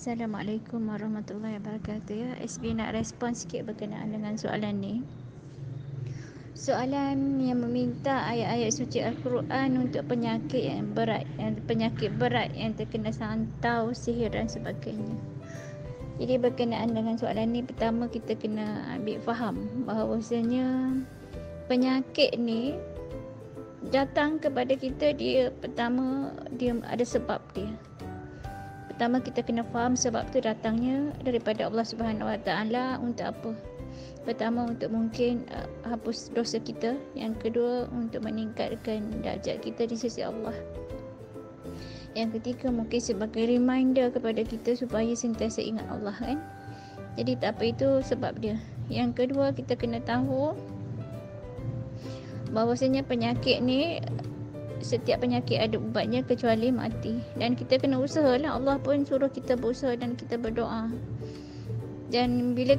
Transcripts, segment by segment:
Assalamualaikum warahmatullahi wabarakatuh ya. SB nak respon sikit berkenaan dengan soalan ni. Soalan yang meminta ayat-ayat suci Al-Quran untuk penyakit berat yang terkena santau, sihir dan sebagainya. Jadi berkenaan dengan soalan ni, pertama kita kena ambil faham bahawasanya penyakit ni datang kepada kita, dia ada sebab dia. Pertama kita kena faham sebab tu datangnya daripada Allah Subhanahu Wa Taala untuk apa? Pertama untuk mungkin hapus dosa kita, yang kedua untuk meningkatkan darjat kita di sisi Allah. Yang ketiga mungkin sebagai reminder kepada kita supaya sentiasa ingat Allah kan. Jadi tak apa, itu sebab dia. Yang kedua kita kena tahu bahawasanya penyakit ni, setiap penyakit ada ubatnya kecuali mati. Dan kita kena usaha lah. Allah pun suruh kita berusaha dan kita berdoa. Dan bila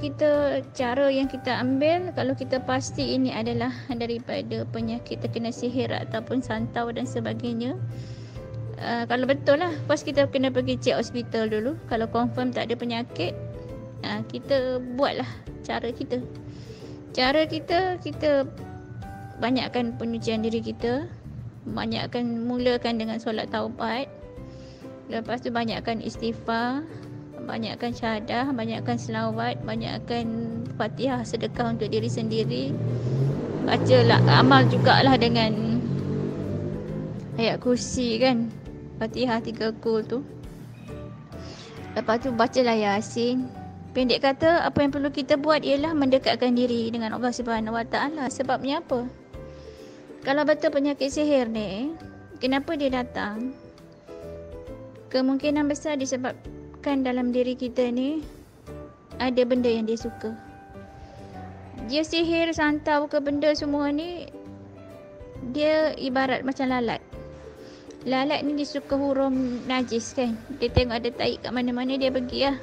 cara yang kita ambil, kalau kita pasti ini adalah daripada penyakit terkena sihir ataupun santau dan sebagainya, kalau betul lah, first kita kena pergi check hospital dulu. Kalau confirm tak ada penyakit, kita buatlah cara kita. Kita banyakkan penyucian diri kita, mulakan dengan solat taubat. Lepas tu banyakkan istighfar, banyakkan syahadah, banyakkan selawat, banyakkan Fatihah, sedekah untuk diri sendiri. Bacalah, amal jugalah dengan ayat kursi kan, Fatihah 3 kul tu. Lepas tu bacalah Yasin. Pendek kata, apa yang perlu kita buat ialah mendekatkan diri dengan Allah Subhanahu Wa Taala. Sebabnya apa? Kalau betul penyakit sihir ni, kenapa dia datang? Kemungkinan besar disebabkan dalam diri kita ni ada benda yang dia suka. Dia sihir, santau ke benda semua ni, dia ibarat macam lalat. Lalat ni dia suka hurum najis kan. Dia tengok ada taik kat mana-mana, dia pergi lah.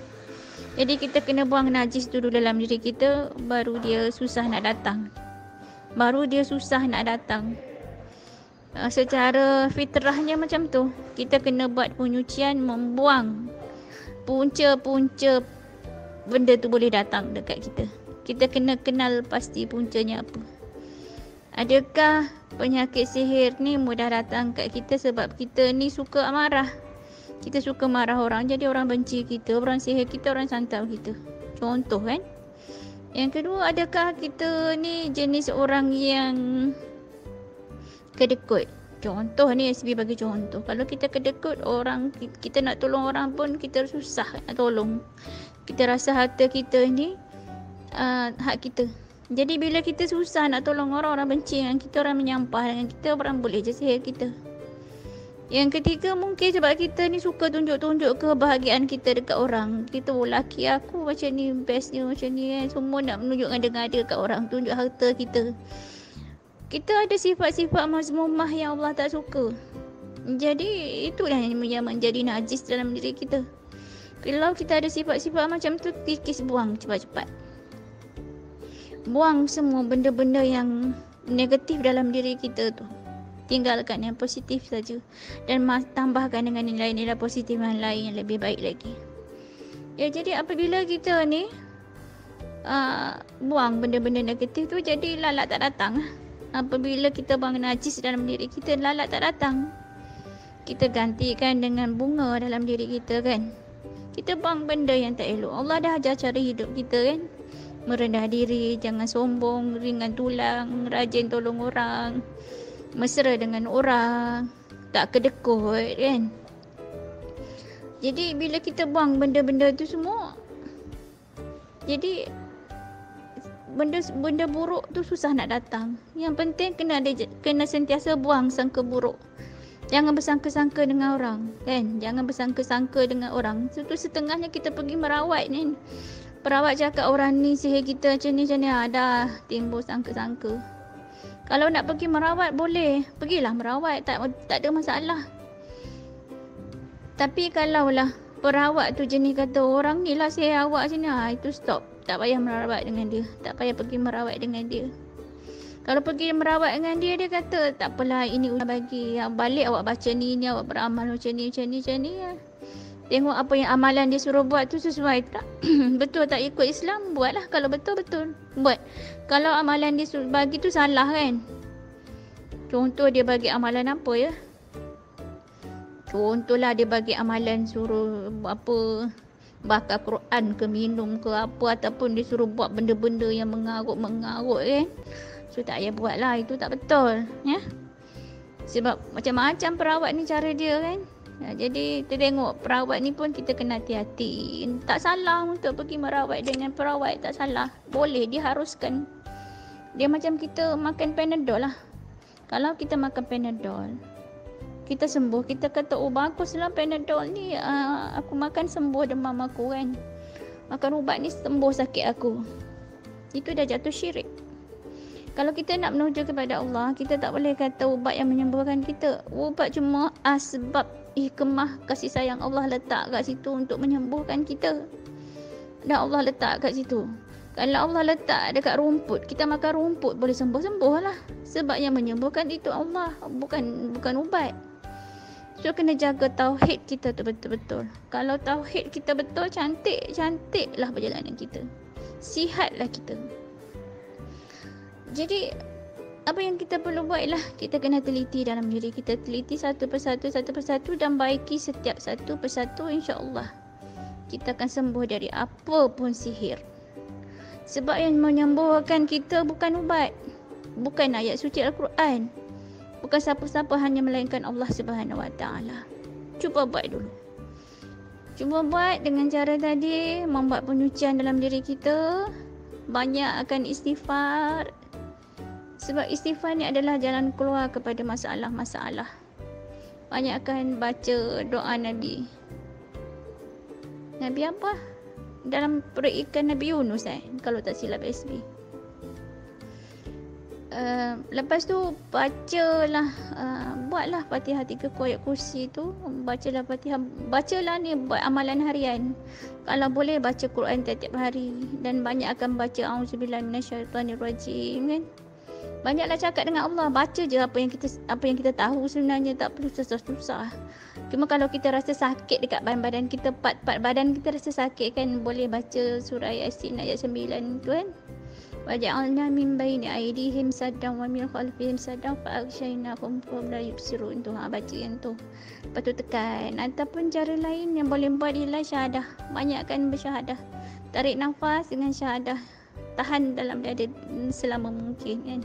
Jadi kita kena buang najis dulu dalam diri kita, baru dia susah nak datang. Secara fitrahnya macam tu. Kita kena buat penyucian, membuang punca-punca benda tu boleh datang dekat kita. Kita kena kenal pasti puncanya apa. Adakah penyakit sihir ni mudah datang kat kita sebab kita ni suka marah? Kita suka marah orang, jadi orang benci kita, orang sihir kita, orang santau kita. Contoh kan. Yang kedua, adakah kita ni jenis orang yang kedekut? Contoh ni, SB bagi contoh. Kalau kita kedekut orang, kita nak tolong orang pun kita susah nak tolong. Kita rasa harta kita ni hak kita. Jadi bila kita susah nak tolong orang, orang benci dengan kita, orang menyampah dengan kita, orang boleh je sihir kita. Yang ketiga, mungkin sebab kita ni suka tunjuk-tunjuk kebahagiaan kita dekat orang. Kita, laki aku macam ni, bestnya macam ni kan. Semua nak menunjukkan ngada-ngada kat orang, tunjuk harta kita. Kita ada sifat-sifat mazmumah yang Allah tak suka. Jadi itulah yang menjadi najis dalam diri kita. Kalau kita ada sifat-sifat macam tu, kikis buang cepat-cepat. Buang semua benda-benda yang negatif dalam diri kita tu. Tinggalkan yang positif saja. Dan tambahkan dengan nilai-nilai positif yang lain yang lebih baik lagi. Ya, jadi apabila kita ni buang benda-benda negatif tu, jadi lalat tak datang. Apabila kita buang najis dalam diri kita, lalat tak datang. Kita gantikan dengan bunga dalam diri kita kan. Kita buang benda yang tak elok. Allah dah ajar cara hidup kita kan. Merendah diri, jangan sombong, ringan tulang, rajin tolong orang, mesra dengan orang, tak kedekut kan. Jadi bila kita buang benda-benda tu semua, jadi benda buruk tu susah nak datang. Yang penting kena sentiasa buang sangka buruk. Jangan bersangka-sangka dengan orang kan. Jangan bersangka-sangka dengan orang. Itu setengahnya kita pergi merawat ni. Perawat cakap orang ni sihir kita macam ni, dah timbul sangka-sangka. Kalau nak pergi merawat boleh, pergilah merawat, tak ada masalah. Tapi kalaulah perawat tu jenis kata orang ni lah sihir awak sini, itu stop. Tak payah merawat dengan dia, tak payah pergi merawat dengan dia. Kalau pergi merawat dengan dia, dia kata tak apalah, ini udah bagi, balik awak baca ni awak beramal macam ni. Tengok apa yang amalan dia suruh buat tu sesuai tak? Betul tak ikut Islam? Buatlah. Kalau betul-betul buat. Kalau amalan dia bagi tu salah kan? Contoh dia bagi amalan apa ya? Contohlah dia bagi amalan suruh apa, bakar Quran ke, minum ke apa, ataupun dia suruh buat benda-benda yang mengarut-mengarut kan. So tak payah buat lah, itu tak betul ya. Sebab macam-macam perawat ni cara dia kan. Jadi kita tengok perawat ni pun kita kena hati-hati. Tak salah untuk pergi merawat dengan perawat, tak salah. Boleh, diharuskan. Dia macam kita makan Panadol lah. Kalau kita makan Panadol, kita sembuh, kita kata oh baguslah Panadol ni, aku makan sembuh demam aku kan. Makan ubat ni sembuh sakit aku. Itu dah jatuh syirik. Kalau kita nak menuju kepada Allah, kita tak boleh kata ubat yang menyembuhkan kita. Ubat cuma sebab hikmah kasih sayang Allah letak kat situ untuk menyembuhkan kita. Dan Allah letak kat situ. Kalau Allah letak dekat rumput, kita makan rumput boleh sembuh-sembuh lah. Sebab yang menyembuhkan itu Allah, bukan ubat. So kena jaga tauhid kita tu betul-betul. Kalau tauhid kita betul, cantiklah perjalanan kita. Sihatlah kita. Jadi apa yang kita perlu buat ialah kita kena teliti dalam diri kita, teliti satu persatu dan baiki setiap satu persatu, insya-Allah kita akan sembuh dari apa pun sihir. Sebab yang menyembuhkan kita bukan ubat, bukan ayat suci Al-Quran, bukan siapa-siapa, hanya melainkan Allah Subhanahu Wa Taala. Cuba buat dulu. Cuba buat dengan cara tadi, membuat penyucian dalam diri kita, banyak akan istighfar. Sebab istighfar ni adalah jalan keluar kepada masalah-masalah. Banyakkan baca doa Nabi. Nabi apa? Dalam perikan Nabi Yunus kalau tak silap SB. Lepas tu bacalah, buatlah Fatihah 3 ayat kursi tu, bacalah Fatihah, bacalah ni buat amalan harian. Kalau boleh baca Quran tiap-tiap hari, dan banyak akan baca auzubillahi minasyaitanirrajim kan. Banyaklah cakap dengan Allah, baca je apa yang kita tahu sebenarnya, tak perlu susah-susah. Cuma kalau kita rasa sakit dekat badan kita, part-part badan kita rasa sakit kan, boleh baca surah Yasin ayat 9 tu kan. Waja'alna min baini aydihim saddan wa min khalfihim saddan fa aghshaynahum fa la yubsirun. Tu baca yang tu. Lepas tu tekan. Ataupun cara lain yang boleh buat ialah syahadah. Banyakkan bersyahadah. Tarik nafas dengan syahadah. Tahan dalam dada selama mungkin kan.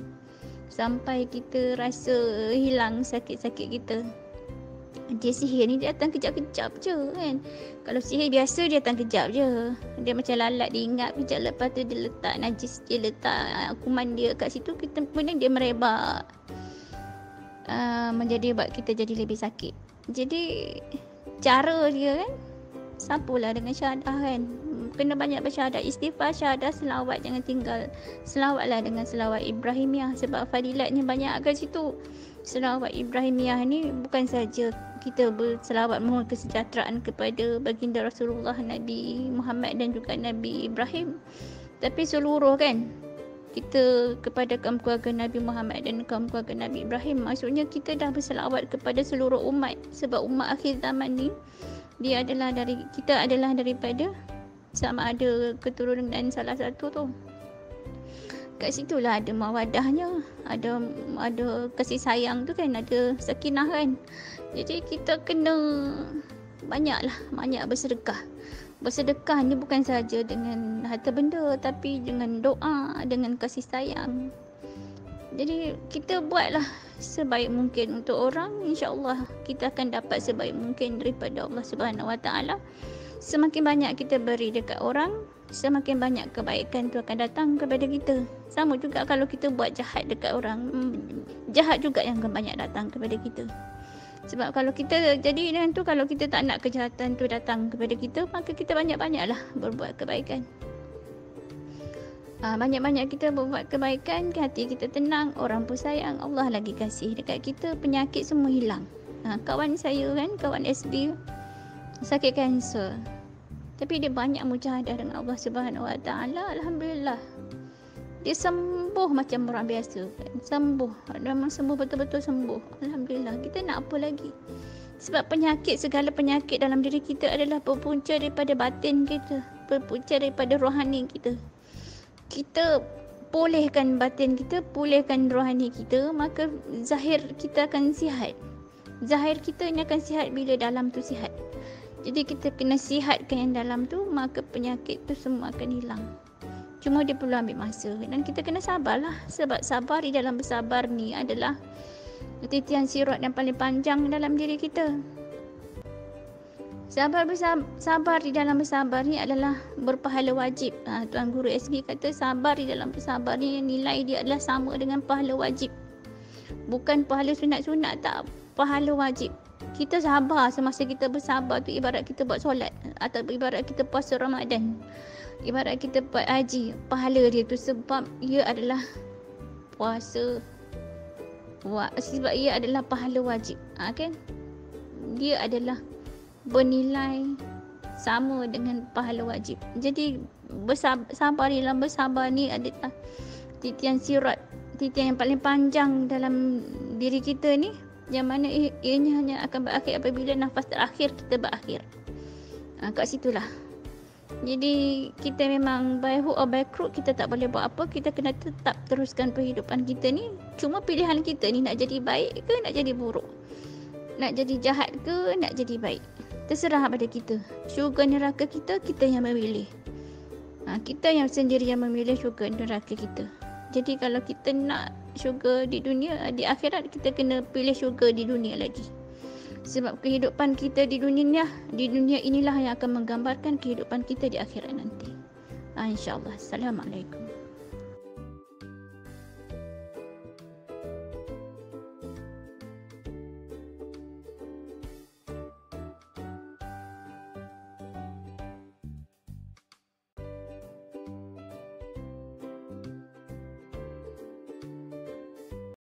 Sampai kita rasa hilang sakit-sakit kita. Dia sihir ni dia datang kejap-kejap je kan. Kalau sihir biasa dia datang kejap je. Dia macam lalat, dia ingat kejap, lepas tu dia letak najis, dia letak kuman dia kat situ, kemudian dia merebak, menjadi buat kita jadi lebih sakit. Jadi cara dia kan, sapulah dengan syahadah kan. Kena banyak bersyahadah, istighfar, syahadah, selawat, jangan tinggal. Selawatlah dengan selawat Ibrahimiyah, sebab fadilatnya banyak kat situ. Selawat Ibrahimiyah ni bukan saja kita berselawat mohon kesejahteraan kepada baginda Rasulullah, Nabi Muhammad dan juga Nabi Ibrahim, tapi seluruh kan, kita kepada kaum keluarga Nabi Muhammad dan kaum keluarga Nabi Ibrahim. Maksudnya kita dah berselawat kepada seluruh umat, sebab umat akhir zaman ni kita adalah daripada, sama ada keturunan dan salah satu tu. Kat situlah ada mawadahnya, ada kasih sayang tu kan, ada sakinah kan. Jadi kita kena banyak bersedekah. Bersedekah ni bukan saja dengan harta benda, tapi dengan doa, dengan kasih sayang. Jadi kita buatlah sebaik mungkin untuk orang, insya-Allah kita akan dapat sebaik mungkin daripada Allah Subhanahu Wa Taala. Semakin banyak kita beri dekat orang, semakin banyak kebaikan tu akan datang kepada kita. Sama juga kalau kita buat jahat dekat orang, jahat juga yang akan banyak datang kepada kita. Sebab kalau kita jadi dengan tu, kalau kita tak nak kejahatan tu datang kepada kita, maka kita banyak-banyaklah berbuat kebaikan. Banyak-banyak kita berbuat kebaikan, hati kita tenang, orang pun sayang, Allah lagi kasih dekat kita, penyakit semua hilang. Kawan saya kan, kawan SB sakit kanser, tapi dia banyak mujahadah dengan Allah Subhanahu Wa Taala. Alhamdulillah, dia sembuh macam orang biasa kan? Sembuh, memang sembuh, betul-betul sembuh. Alhamdulillah. Kita nak apa lagi? Sebab segala penyakit dalam diri kita adalah berpunca daripada batin kita, berpunca daripada rohani kita. Kita pulihkan batin kita, pulihkan rohani kita, maka zahir kita akan sihat. Zahir kita ni akan sihat bila dalam tu sihat. Jadi kita kena sihatkan yang dalam tu, maka penyakit tu semua akan hilang. Cuma dia perlu ambil masa dan kita kena sabarlah, sebab sabar di dalam bersabar ni adalah titian sirat yang paling panjang dalam diri kita. Sabar di dalam bersabar ni adalah berpahala wajib. Tuan Guru SB kata sabar di dalam bersabar ni nilai dia adalah sama dengan pahala wajib. Bukan pahala sunat-sunat, tak, pahala wajib. Kita sabar semasa kita bersabar tu ibarat kita buat solat atau ibarat kita puasa Ramadan. Ibarat kita buat haji, pahala dia tu sebab ia adalah puasa, sebab ia adalah pahala wajib. Kan? Dia adalah bernilai sama dengan pahala wajib. Jadi sabar dalam bersabar ni adalah titian sirat, titian yang paling panjang dalam diri kita ni, yang mana ianya hanya akan berakhir apabila nafas terakhir kita berakhir. Kat situlah. Jadi kita memang by hook or by crook kita tak boleh buat apa, kita kena tetap teruskan kehidupan kita ni. Cuma pilihan kita ni nak jadi baik ke nak jadi buruk, nak jadi jahat ke nak jadi baik, terserah pada kita. Syurga neraka kita yang memilih. Kita yang sendiri yang memilih syurga neraka kita. Jadi kalau kita nak syurga di dunia, di akhirat, kita kena pilih syurga di dunia lagi. Sebab kehidupan kita di dunia inilah yang akan menggambarkan kehidupan kita di akhirat nanti. InsyaAllah. Assalamualaikum.